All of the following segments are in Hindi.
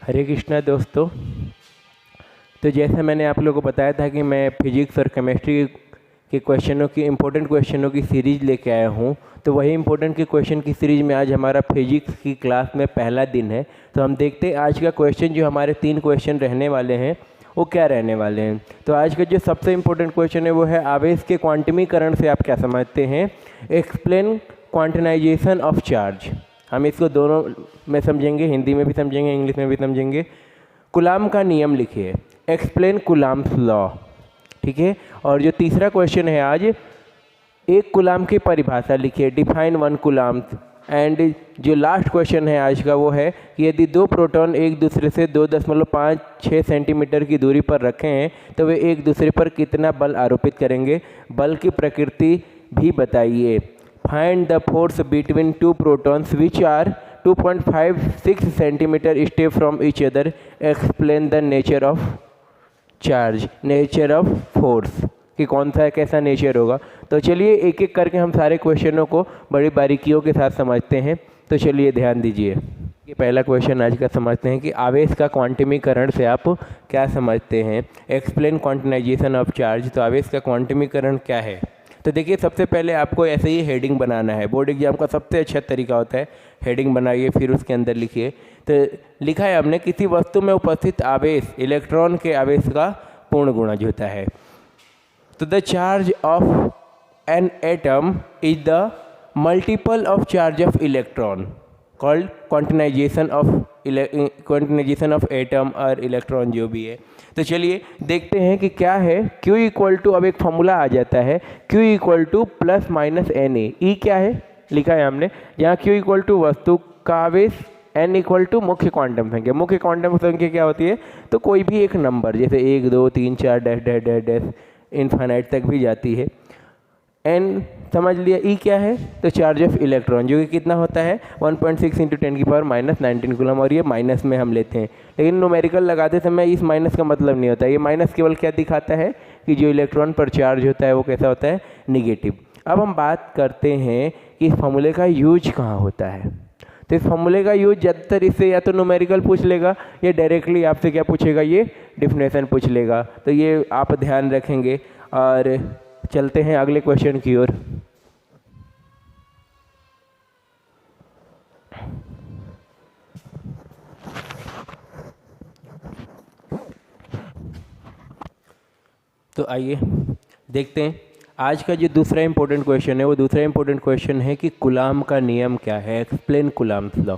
हरे कृष्णा दोस्तों। तो जैसा मैंने आप लोगों को बताया था कि मैं फिजिक्स और केमिस्ट्री के क्वेश्चनों की इम्पोर्टेंट क्वेश्चनों की सीरीज़ लेके आया हूँ। तो वही इम्पोर्टेंट के क्वेश्चन की सीरीज़ में आज हमारा फिजिक्स की क्लास में पहला दिन है। तो हम देखते हैं आज का क्वेश्चन, जो हमारे 3 क्वेश्चन रहने वाले हैं वो क्या रहने वाले हैं। तो आज का जो सबसे इम्पोर्टेंट क्वेश्चन है वो है आवेश के क्वांटमीकरण से आप क्या समझते हैं। Explain quantization of charge. हम इसको दोनों में समझेंगे, हिंदी में भी समझेंगे, इंग्लिश में भी समझेंगे। कूलाम का नियम लिखिए, एक्सप्लेन कूलाम्स लॉ। ठीक है। और जो तीसरा क्वेश्चन है आज, एक कूलाम की परिभाषा लिखिए, डिफाइन 1 कूलाम्स। एंड जो लास्ट क्वेश्चन है आज का वो है कि यदि 2 प्रोटॉन एक दूसरे से 2.56 सेंटीमीटर की दूरी पर रखे हैं तो वे एक दूसरे पर कितना बल आरोपित करेंगे। बल की प्रकृति भी बताइए। Find the force between 2 protons which are 2.56 centimetre stay from each other. Explain the nature of charge, nature of force, कि कौन सा है, कैसा नेचर होगा। तो चलिए एक एक करके हम सारे क्वेश्चनों को बड़ी बारीकियों के साथ समझते हैं। तो चलिए ध्यान दीजिए। ये पहला क्वेश्चन आज का समझते हैं कि आवेश का क्वांटमीकरण से आप क्या समझते हैं। Explain quantization of charge. तो आवेश का क्वांटमीकरण क्या है। तो देखिए सबसे पहले आपको ऐसे ही हेडिंग बनाना है। बोर्ड एग्जाम का सबसे अच्छा तरीका होता है हेडिंग बनाइए, फिर उसके अंदर लिखिए। तो लिखा है हमने, किसी वस्तु में उपस्थित आवेश इलेक्ट्रॉन के आवेश का पूर्ण गुणज होता है। तो the charge of an atom is the multiple of charge of electron, called quantization of atom और इलेक्ट्रॉन जो भी है। तो चलिए देखते हैं कि क्या है। Q इक्वल टू, अब एक फॉर्मूला आ जाता है, Q equal two plus minus Na। E क्या है लिखा है हमने यहाँ, Q इक्वल टू वस्तु का आवेश, N इक्वल टू मुख्य क्वांटम संख्या। मुख्य क्वांटम संख्या क्या होती है, तो कोई भी एक नंबर, जैसे 1 2 3 4 dash dash dash dash infinite तक भी जाती है। N समझ लिया। E क्या है, तो चार्ज ऑफ इलेक्ट्रॉन, जो कि कितना होता है 1.6 × 10⁻⁻19 कूलम। और ये माइनस में हम लेते हैं, लेकिन न्यूमेरिकल लगाते समय इस माइनस का मतलब नहीं होता। ये माइनस केवल क्या दिखाता है कि जो इलेक्ट्रॉन पर चार्ज होता है वो कैसा होता है, निगेटिव। अब हम बात करते हैं कि इस फॉर्मूले का यूज कहाँ होता है। तो इस फॉर्मूले का यूज ज़्यादातर इससे या तो न्यूमेरिकल पूछ लेगा या डायरेक्टली आपसे क्या पूछेगा, ये डिफिनेशन पूछ लेगा। तो ये आप ध्यान रखेंगे। और चलते हैं अगले क्वेश्चन की ओर। तो आइए देखते हैं आज का जो दूसरा इंपॉर्टेंट क्वेश्चन है। वो दूसरा इंपॉर्टेंट क्वेश्चन है कि कूलाम का नियम क्या है। Explain coulombs law.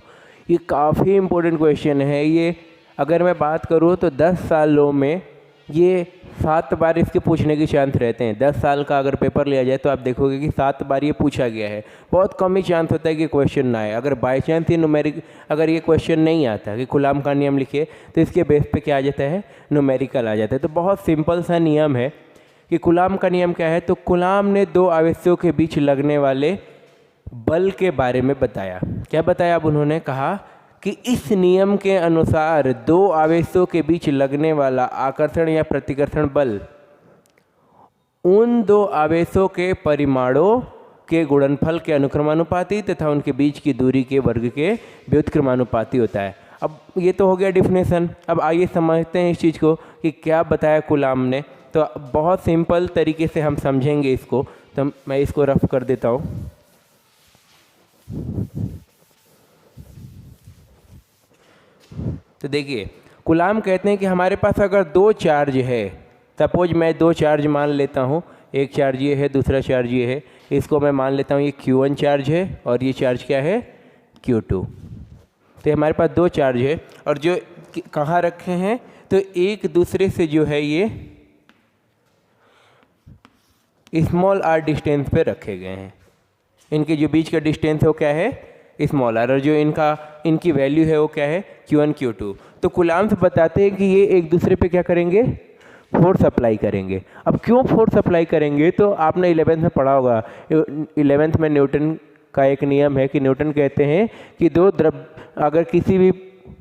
ये काफ़ी इंपॉर्टेंट क्वेश्चन है। ये अगर मैं बात करूँ तो 10 सालों में ये 7 बार इसके पूछने के चांस रहते हैं। 10 साल का अगर पेपर लिया जाए तो आप देखोगे कि 7 बार ये पूछा गया है। बहुत कम ही चांस होता है कि क्वेश्चन ना आए। अगर बाई चांस ये न्यूमेरिक, अगर ये क्वेश्चन नहीं आता कि कूलाम का नियम लिखिए, तो इसके बेस पे क्या आ जाता है, न्यूमेरिकल आ जाता है। तो बहुत सिंपल सा नियम है कि कूलाम का नियम क्या है। तो कूलाम ने 2 आवेशों के बीच लगने वाले बल के बारे में बताया। क्या बताया, अब उन्होंने कहा कि इस नियम के अनुसार 2 आवेशों के बीच लगने वाला आकर्षण या प्रतिकर्षण बल उन 2 आवेशों के परिमाणों के गुणनफल के अनुक्रमानुपाती तथा उनके बीच की दूरी के वर्ग के व्युत्क्रमानुपाती होता है। अब ये तो हो गया डिफिनेशन। अब आइए समझते हैं इस चीज़ को कि क्या बताया कूलाम ने। तो बहुत सिंपल तरीके से हम समझेंगे इसको। तो मैं इसको रफ कर देता हूँ। तो देखिए कूलाम कहते हैं कि हमारे पास अगर 2 चार्ज है, सपोज मैं 2 चार्ज मान लेता हूँ, एक चार्ज ये है, दूसरा चार्ज ये है। इसको मैं मान लेता हूँ ये Q1 चार्ज है और ये चार्ज क्या है, Q2। तो हमारे पास 2 चार्ज है और जो कहाँ रखे हैं, तो एक दूसरे से जो है ये स्मॉल r डिस्टेंस पे रखे गए हैं। इनके जो बीच का डिस्टेंस है वो क्या है, स्मॉल r, और जो इनकी वैल्यू है वो क्या है, Q1 Q2। तो कूलाम्स बताते हैं कि ये एक दूसरे पे क्या करेंगे, फोर्स अप्लाई करेंगे। अब क्यों फोर्स अप्लाई करेंगे, तो आपने 11th में पढ़ा होगा। 11th में न्यूटन का एक नियम है कि न्यूटन कहते हैं कि 2 द्रव अगर किसी भी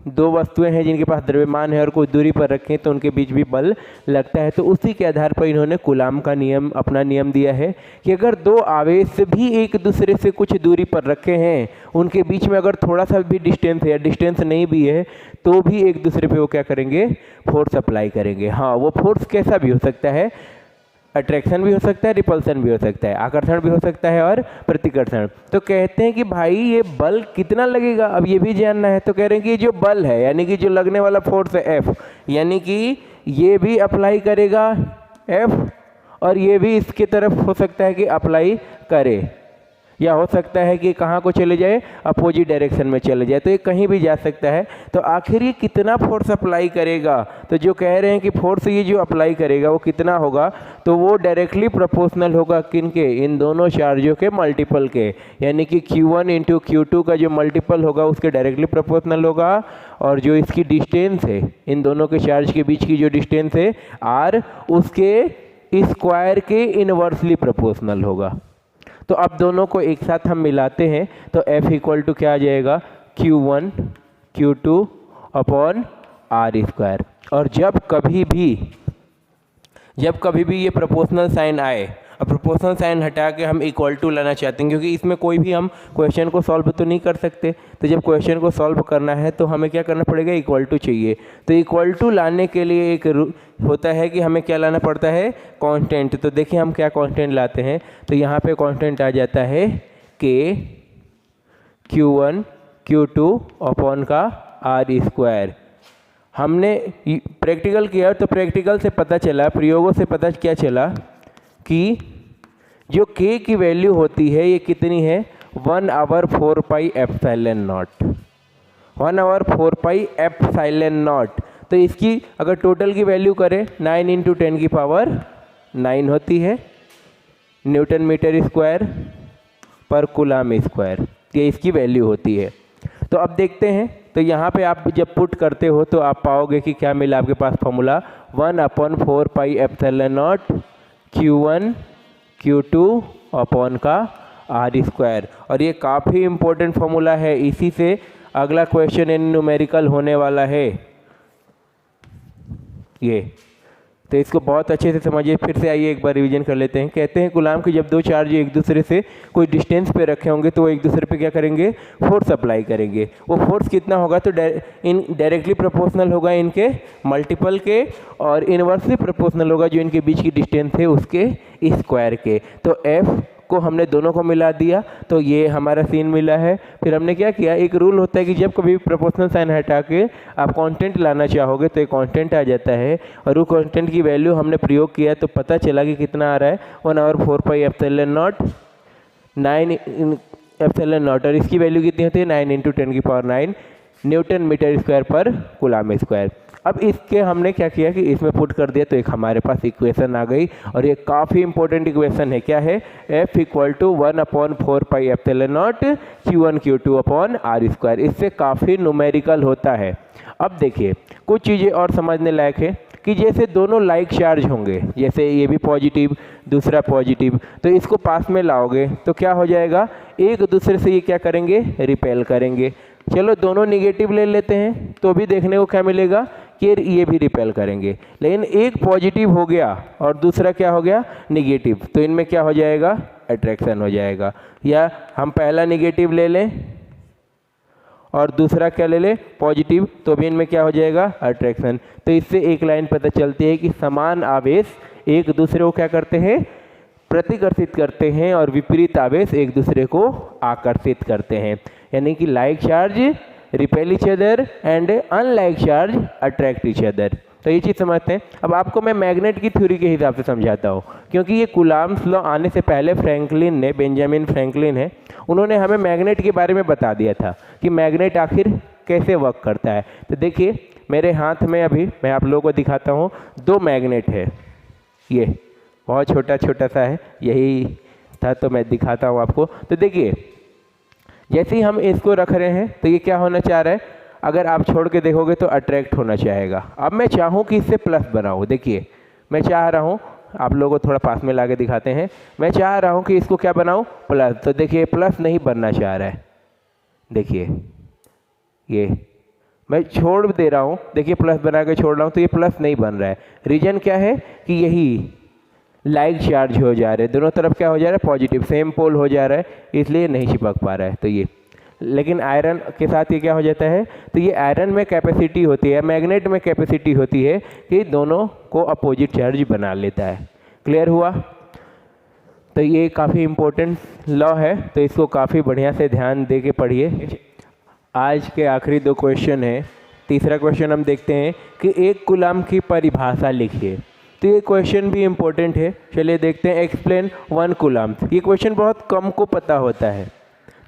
दो वस्तुएं हैं जिनके पास द्रव्यमान है और कुछ दूरी पर रखें तो उनके बीच भी बल लगता है। तो उसी के आधार पर इन्होंने कूलाम का नियम, अपना नियम दिया है कि अगर दो आवेश भी एक दूसरे से कुछ दूरी पर रखे हैं, उनके बीच में अगर थोड़ा सा भी डिस्टेंस है या डिस्टेंस नहीं भी है, तो भी एक दूसरे पे वो क्या करेंगे, फोर्स अप्लाई करेंगे। हाँ, वो फोर्स कैसा भी हो सकता है, अट्रैक्शन भी हो सकता है, रिपल्सन भी हो सकता है, आकर्षण भी हो सकता है और प्रतिकर्षण। तो कहते हैं कि भाई ये बल कितना लगेगा, अब ये भी जानना है। तो कह रहे हैं कि जो बल है, यानी कि जो लगने वाला फोर्स है F, यानी कि ये भी अप्लाई करेगा F और ये भी इसके तरफ हो सकता है कि अप्लाई करे, या हो सकता है कि कहाँ को चले जाए, अपोजिट डायरेक्शन में चले जाए, तो ये कहीं भी जा सकता है। तो आखिर ये कितना फोर्स अप्लाई करेगा, तो जो कह रहे हैं कि फोर्स ये जो अप्लाई करेगा वो कितना होगा, तो वो डायरेक्टली प्रोपोर्शनल होगा किनके, इन दोनों चार्जों के मल्टीपल के, यानी कि Q1 इंटू Q2 का जो मल्टीपल होगा उसके डायरेक्टली प्रोपोर्शनल होगा, और जो इसकी डिस्टेंस है, इन दोनों के चार्ज के बीच की जो डिस्टेंस है R, उसके स्क्वायर के इनवर्सली प्रोपोर्शनल होगा। तो अब दोनों को एक साथ हम मिलाते हैं तो F इक्वल टू क्या आ जाएगा, Q1 Q2 upon R square. और जब कभी भी ये प्रोपोर्शनल साइन आए, अब प्रोपोर्शनल साइन हटा के हम इक्वल टू लाना चाहते हैं, क्योंकि इसमें कोई भी हम क्वेश्चन को सॉल्व तो नहीं कर सकते। तो जब क्वेश्चन को सॉल्व करना है तो हमें क्या करना पड़ेगा, इक्वल टू चाहिए। तो इक्वल टू लाने के लिए एक होता है कि हमें क्या लाना पड़ता है, कांस्टेंट। तो देखिए हम क्या कांस्टेंट लाते हैं, तो यहाँ पे कांस्टेंट आ जाता है K Q1 Q2 अपॉन का R स्क्वायर। हमने प्रैक्टिकल किया तो प्रैक्टिकल से पता चला, प्रयोगों से पता क्या चला कि जो K की वैल्यू होती है ये कितनी है, 1/4 pi epsilon not, 1/4 pi epsilon not. तो इसकी अगर टोटल की वैल्यू करें 9 इंटू 10 की पावर 9 होती है न्यूटन मीटर स्क्वायर पर कूलाम स्क्वायर, ये इसकी वैल्यू होती है। तो अब देखते हैं, तो यहाँ पे आप जब पुट करते हो तो आप पाओगे कि क्या मिला आपके पास formula, 1/4 pi epsilon naught Q1 Q2 upon का R स्क्वायर। और ये काफ़ी इम्पोर्टेंट फॉर्मूला है, इसी से अगला क्वेश्चन इन न्यूमेरिकल होने वाला है ये। तो इसको बहुत अच्छे से समझिए। फिर से आइए एक बार रिवीजन कर लेते हैं। कहते हैं कूलाम के जब दो चार्ज एक दूसरे से कोई डिस्टेंस पे रखे होंगे तो वो एक दूसरे पे क्या करेंगे, फोर्स अप्लाई करेंगे। वो फोर्स कितना होगा, तो डायरेक्टली प्रोपोर्शनल होगा इनके मल्टीपल के, और इनवर्सली प्रोपोर्शनल होगा जो इनके बीच की डिस्टेंस है उसके स्क्वायर के। तो F को हमने दोनों को मिला दिया तो ये हमारा सीन मिला है। फिर हमने क्या किया, एक रूल होता है कि जब कभी प्रोपोर्शनल साइन हटा के आप कांस्टेंट लाना चाहोगे तो एक कांस्टेंट आ जाता है, और वो कांस्टेंट की वैल्यू हमने प्रयोग किया तो पता चला कि कितना आ रहा है, 1/4 pi epsilon not 9 epsilon not, और इसकी वैल्यू कितनी होती है, 9 इंटू 10 की पावर 9 न्यूटन मीटर स्क्वायर पर कूलाम स्क्वायर। अब इसके हमने क्या किया कि इसमें पुट कर दिया तो एक हमारे पास इक्वेशन आ गई, और ये काफ़ी इंपॉर्टेंट इक्वेशन है। क्या है, F equal to 1/4 pi epsilon naught Q1 Q2 upon R square. इससे काफ़ी न्यूमेरिकल होता है। अब देखिए कुछ चीज़ें और समझने लायक है कि जैसे दोनों लाइक चार्ज होंगे, जैसे ये भी पॉजिटिव दूसरा पॉजिटिव, तो इसको पास में लाओगे तो क्या हो जाएगा, एक दूसरे से ये क्या करेंगे, रिपेल करेंगे। चलो दोनों निगेटिव ले लेते हैं तो भी देखने को क्या मिलेगा कि ये भी रिपेल करेंगे। लेकिन एक पॉजिटिव हो गया और दूसरा क्या हो गया, निगेटिव, तो इनमें क्या हो जाएगा, अट्रैक्शन हो जाएगा। या हम पहला निगेटिव ले लें और दूसरा क्या ले लें, पॉजिटिव, तो भी इनमें क्या हो जाएगा, अट्रैक्शन। तो इससे एक लाइन पता चलती है कि समान आवेश एक दूसरे को क्या करते हैं, प्रतिकर्षित करते हैं, और विपरीत आवेश एक दूसरे को आकर्षित करते हैं। यानी कि like charge repel each other and unlike charge attract each other. तो ये चीज़ समझते हैं। अब आपको मैं मैग्नेट की थ्योरी के हिसाब से समझाता हूँ, क्योंकि ये कूलाम्स लॉ आने से पहले फ्रैंकलिन ने, बेंजामिन फ्रैंकलिन है, उन्होंने हमें मैग्नेट के बारे में बता दिया था कि मैग्नेट आखिर कैसे वर्क करता है। तो देखिए मेरे हाथ में अभी मैं आप लोगों को दिखाता हूँ, दो मैग्नेट है, ये बहुत छोटा छोटा सा है, यही था तो मैं दिखाता हूँ आपको। तो देखिए जैसे ही हम इसको रख रहे हैं तो ये क्या होना चाह रहा है, अगर आप छोड़ के देखोगे तो अट्रैक्ट होना चाहेगा। अब मैं चाहूँ कि इससे प्लस बनाऊँ, देखिए मैं चाह रहा हूँ, आप लोगों को थोड़ा पास में ला के दिखाते हैं, मैं चाह रहा हूँ कि इसको क्या बनाऊँ, प्लस। तो देखिए प्लस नहीं बनना चाह रहा है, देखिए ये मैं छोड़ दे रहा हूँ, देखिए प्लस बना के छोड़ रहा हूँ तो ये प्लस नहीं बन रहा है। रीजन क्या है कि यही लाइक चार्ज हो जा रहे हैं, दोनों तरफ क्या हो जा रहा है, पॉजिटिव सेम पोल हो जा रहा है, इसलिए नहीं चिपक पा रहा है। तो ये लेकिन आयरन के साथ ये क्या हो जाता है, तो ये आयरन में कैपेसिटी होती है, मैग्नेट में कैपेसिटी होती है कि दोनों को अपोजिट चार्ज बना लेता है। क्लियर हुआ? तो ये काफ़ी इम्पोर्टेंट लॉ है, तो इसको काफ़ी बढ़िया से ध्यान दे के पढ़िए। आज के आखिरी 2 क्वेश्चन हैं। तीसरा क्वेश्चन हम देखते हैं कि एक कूलम की परिभाषा लिखिए। तो ये क्वेश्चन भी इम्पोर्टेंट है, चलिए देखते हैं। Explain 1 coulomb. ये क्वेश्चन बहुत कम को पता होता है।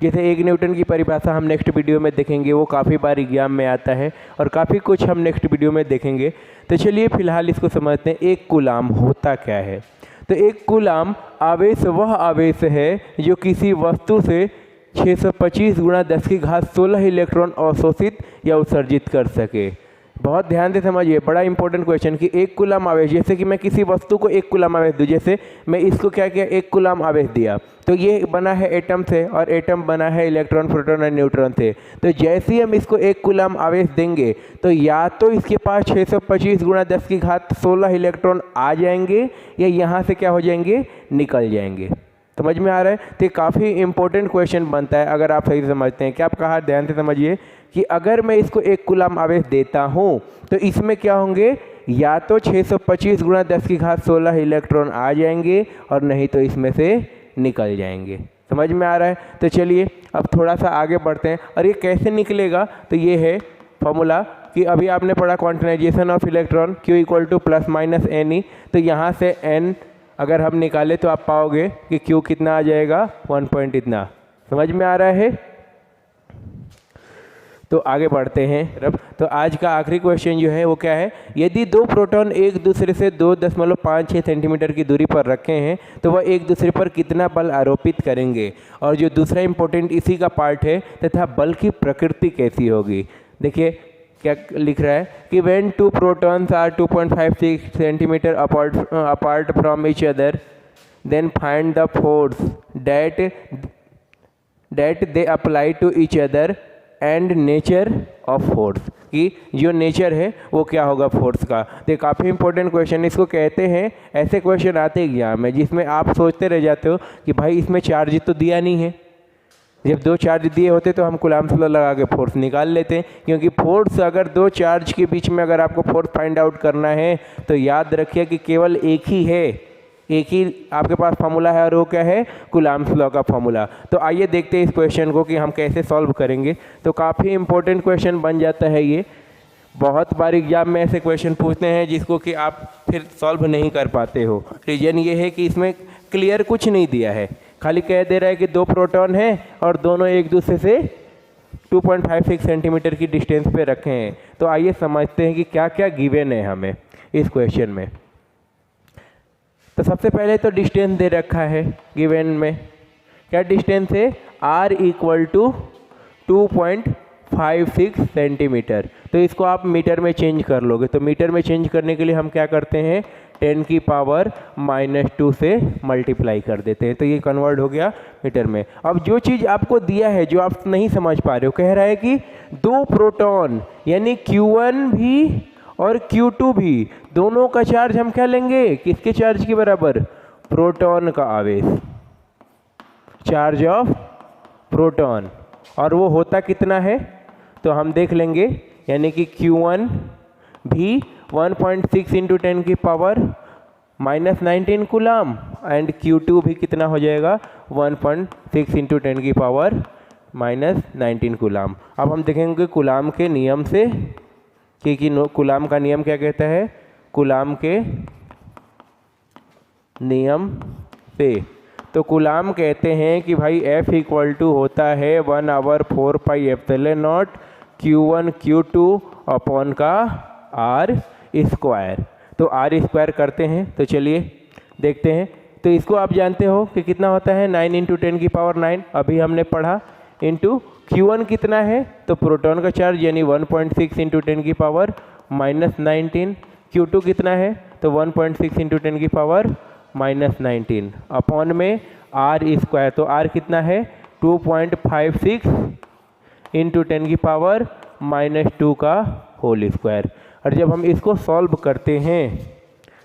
जैसे 1 न्यूटन की परिभाषा हम नेक्स्ट वीडियो में देखेंगे, वो काफ़ी बार एग्जाम में आता है और काफ़ी कुछ हम नेक्स्ट वीडियो में देखेंगे। तो चलिए फिलहाल इसको समझते हैं, एक कूलम होता क्या है। तो एक कूलम आवेश वह आवेश है जो किसी वस्तु से 625 × 10⁻16 इलेक्ट्रॉन अवशोषित या उत्सर्जित कर सके। बहुत ध्यान से समझिए, बड़ा इंपॉर्टेंट क्वेश्चन कि एक कूलम आवेश, जैसे कि मैं किसी वस्तु को एक कूलम आवेश दूं, जैसे मैं इसको क्या किया, एक कूलम आवेश दिया, तो ये बना है एटम से और एटम बना है इलेक्ट्रॉन, प्रोटॉन और न्यूट्रॉन से। तो जैसे ही हम इसको एक कूलम आवेश देंगे तो या तो इसके पास 625 × 10⁻16 इलेक्ट्रॉन आ जाएंगे या यहाँ से क्या हो जाएंगे, निकल जाएंगे। समझ में आ रहा है? तो ये काफ़ी इंपॉर्टेंट क्वेश्चन बनता है अगर आप सही से समझते हैं। क्या आप कहा, ध्यान से समझिए कि अगर मैं इसको एक कूलम आवेश देता हूँ तो इसमें क्या होंगे, या तो 625 × 10⁻16 इलेक्ट्रॉन आ जाएंगे और नहीं तो इसमें से निकल जाएंगे। समझ में आ रहा है? तो चलिए अब थोड़ा सा आगे बढ़ते हैं। और ये कैसे निकलेगा, तो ये है फॉर्मूला कि अभी आपने पढ़ा quantization of electron Q = ±NE। तो यहाँ से N अगर हम निकालें तो आप पाओगे कि Q कितना आ जाएगा, 1 पॉइंट इतना। समझ में आ रहा है? तो आगे बढ़ते हैं। तो आज का आखिरी क्वेश्चन जो है वो क्या है, यदि 2 प्रोटॉन एक दूसरे से 2.56 सेंटीमीटर की दूरी पर रखे हैं तो वह एक दूसरे पर कितना बल आरोपित करेंगे। और जो दूसरा इंपॉर्टेंट इसी का पार्ट है, तथा बल की प्रकृति कैसी होगी। देखिए क्या लिख रहा है कि when 2 protons are 2.56 centimetre apart from each other, then find the force that they apply to each other and nature of force। कि जो नेचर है वो क्या होगा फोर्स का। तो काफ़ी इंपॉर्टेंट क्वेश्चन, इसको कहते हैं, ऐसे क्वेश्चन आते हैं एग्जाम में जिसमें आप सोचते रह जाते हो कि भाई इसमें चार्ज तो दिया नहीं है। जब 2 चार्ज दिए होते तो हम कूलम्ब्स लॉ लगा के फोर्स निकाल लेते हैं, क्योंकि फोर्स अगर 2 चार्ज के बीच में अगर आपको फोर्स फाइंड आउट करना है तो याद रखिए कि केवल एक ही है, एक ही आपके पास फार्मूला है और वो क्या है, कूलम्ब्स लॉ का फार्मूला। तो आइए देखते हैं इस क्वेश्चन को कि हम कैसे सॉल्व करेंगे। तो काफ़ी इंपॉर्टेंट क्वेश्चन बन जाता है ये। बहुत बार एग्जाम में ऐसे क्वेश्चन पूछते हैं जिसको कि आप फिर सॉल्व नहीं कर पाते हो। रीजन ये है कि इसमें क्लियर कुछ नहीं दिया है, खाली कह दे रहा है कि 2 प्रोटॉन हैं और दोनों एक दूसरे से 2.56 सेंटीमीटर की डिस्टेंस पे रखे हैं। तो आइए समझते हैं कि क्या क्या गिवन है हमें इस क्वेश्चन में। तो सबसे पहले तो डिस्टेंस दे रखा है गिवन में। क्या डिस्टेंस है, R = 2.56 सेंटीमीटर। तो इसको आप मीटर में चेंज कर लोगे। तो मीटर में चेंज करने के लिए हम क्या करते हैं, 10⁻⁻² से मल्टीप्लाई कर देते हैं। तो ये कन्वर्ट हो गया मीटर में। अब जो चीज़ आपको दिया है, जो आप नहीं समझ पा रहे हो, कह रहा है कि 2 प्रोटॉन यानी Q1 भी और Q2 भी, दोनों का चार्ज हम क्या लेंगे, किसके चार्ज के बराबर, प्रोटॉन का आवेश, चार्ज ऑफ प्रोटॉन। और वो होता कितना है तो हम देख लेंगे, यानी कि Q1 भी 1.6 × 10⁻⁻19 कूलम एंड Q2 भी कितना हो जाएगा, 1.6 × 10⁻⁻19 कूलम। अब हम देखेंगे कूलम के नियम से कि कूलम का नियम क्या कहता है। कूलम के नियम से तो कूलम कहते हैं कि भाई F = होता है 1/4πε0 Q1 Q2 अपॉन का R²। तो R² करते हैं। तो चलिए देखते हैं। तो इसको आप जानते हो कि कितना होता है, 9 × 10⁹ अभी हमने पढ़ा, इंटू Q1 कितना है, तो प्रोटॉन का चार्ज यानी 1.6 × 10⁻⁻19। Q2 कितना है, तो 1.6 × 10⁻⁻19 अपॉन में R²। तो R कितना है, 2.56 × -2 का होल स्क्वायर। और जब हम इसको सॉल्व करते हैं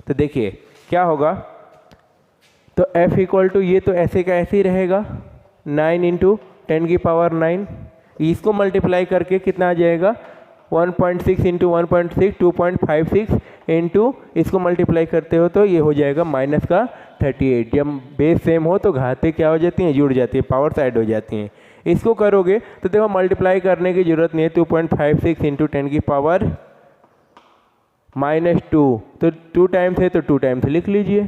तो देखिए क्या होगा, तो f इक्वल टू ये तो ऐसे का ऐसे ही रहेगा 9 इंटू 10⁹9। इसको मल्टीप्लाई करके कितना आ जाएगा 1.6 इंटू 1.6 2.56 इंटू इसको मल्टीप्लाई करते हो तो ये हो जाएगा -38। जब बेस सेम हो तो घातें क्या हो जाती हैं, जुड़ जाती है, पावर साइड हो जाती हैं। इसको करोगे तो देखो मल्टीप्लाई करने की ज़रूरत नहीं है, 2.56 इंटू 10⁻², तो 2 टाइम्स है तो 2 टाइम्स लिख लीजिए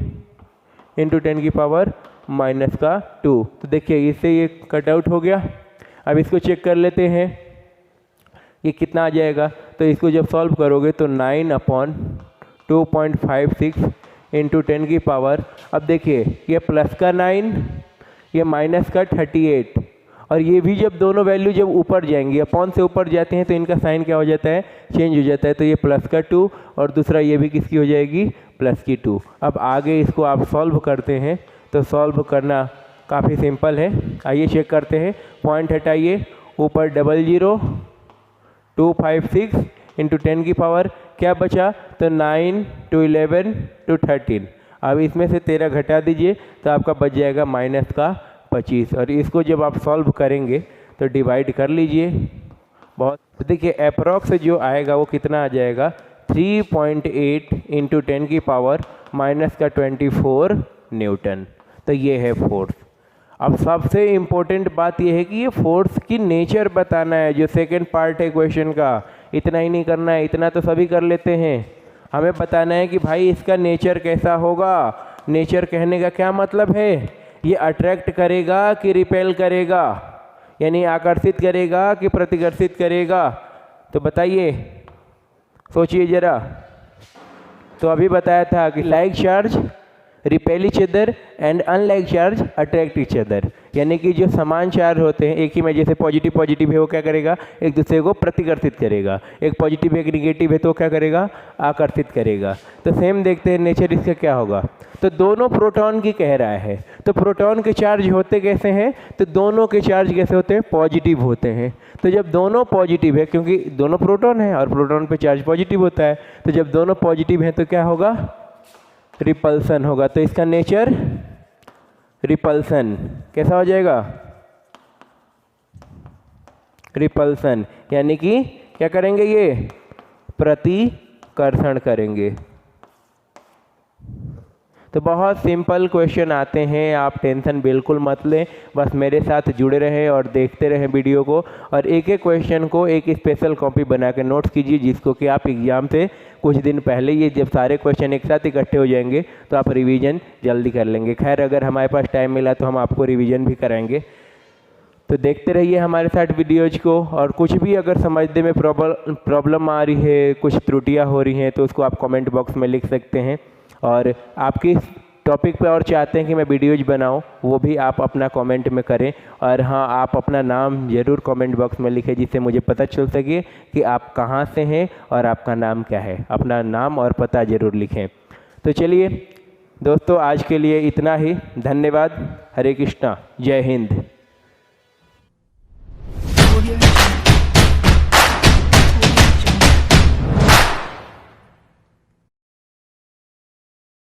इंटू 10⁻²। तो देखिए इससे ये कट आउट हो गया। अब इसको चेक कर लेते हैं ये कितना आ जाएगा। तो इसको जब सॉल्व करोगे तो 9/2.56 इंटू 10⁻। अब देखिए ये प्लस का 9, ये माइनस का 38, और ये भी जब दोनों वैल्यू जब ऊपर जाएंगी, अपॉन से ऊपर जाते हैं तो इनका साइन क्या हो जाता है, चेंज हो जाता है। तो ये प्लस का 2 और दूसरा ये भी किसकी हो जाएगी, प्लस की 2। अब आगे इसको आप सॉल्व करते हैं तो सॉल्व करना काफ़ी सिंपल है। आइए चेक करते हैं। पॉइंट हटाइए, ऊपर 00256 इंटू 10⁻, क्या बचा, तो 9 2 11 2 13। अब इसमें से 13 घटा दीजिए तो आपका बच जाएगा -25। और इसको जब आप सॉल्व करेंगे तो डिवाइड कर लीजिए। बहुत देखिए अप्रॉक्स जो आएगा वो कितना आ जाएगा 3.8 इंटू 10⁻24 न्यूटन। तो ये है फोर्स। अब सबसे इम्पोर्टेंट बात यह है कि ये फोर्स की नेचर बताना है, जो सेकंड पार्ट है क्वेश्चन का। इतना ही नहीं करना है, इतना तो सभी कर लेते हैं। हमें बताना है कि भाई इसका नेचर कैसा होगा। नेचर कहने का क्या मतलब है, ये अट्रैक्ट करेगा कि रिपेल करेगा, यानी आकर्षित करेगा कि प्रतिकर्षित करेगा। तो बताइए, सोचिए ज़रा। तो अभी बताया था कि like charge repel each other and unlike charge attract each other, यानी कि जो समान चार्ज होते हैं एक ही में, जैसे पॉजिटिव पॉजिटिव है वो क्या करेगा, एक दूसरे को प्रतिकर्षित करेगा। एक पॉजिटिव एक निगेटिव है तो क्या करेगा, आकर्षित करेगा। तो सेम देखते हैं नेचर इसका क्या होगा। तो दोनों प्रोटॉन की कह रहा है, तो प्रोटॉन के चार्ज होते कैसे हैं, तो दोनों के चार्ज कैसे होते हैं, पॉजिटिव होते हैं। तो जब दोनों पॉजिटिव है, क्योंकि दोनों प्रोटॉन है और प्रोटॉन पे चार्ज पॉजिटिव होता है, तो जब दोनों पॉजिटिव हैं तो क्या होगा, रिपल्सन होगा। तो इसका नेचर रिपल्सन कैसा हो जाएगा, रिपल्सन, यानी कि क्या करेंगे, ये प्रतिकर्षण करेंगे। तो बहुत सिंपल क्वेश्चन आते हैं, आप टेंशन बिल्कुल मत लें, बस मेरे साथ जुड़े रहें और देखते रहें वीडियो को। और एक एक क्वेश्चन को एक स्पेशल कॉपी बना के नोट्स कीजिए, जिसको कि आप एग्ज़ाम से कुछ दिन पहले, ये जब सारे क्वेश्चन एक साथ इकट्ठे हो जाएंगे तो आप रिवीजन जल्दी कर लेंगे। खैर अगर हमारे पास टाइम मिला तो हम आपको रिवीजन भी कराएंगे। तो देखते रहिए हमारे साथ वीडियोज को। और कुछ भी अगर समझने में प्रॉब्लम आ रही है, कुछ त्रुटियाँ हो रही हैं, तो उसको आप कमेंट बॉक्स में लिख सकते हैं। और आप किस टॉपिक पे और चाहते हैं कि मैं वीडियोज बनाऊं, वो भी आप अपना कमेंट में करें। और हाँ, आप अपना नाम ज़रूर कमेंट बॉक्स में लिखें, जिससे मुझे पता चल सके कि आप कहाँ से हैं और आपका नाम क्या है। अपना नाम और पता ज़रूर लिखें। तो चलिए दोस्तों, आज के लिए इतना ही। धन्यवाद। हरे कृष्णा। जय हिंद।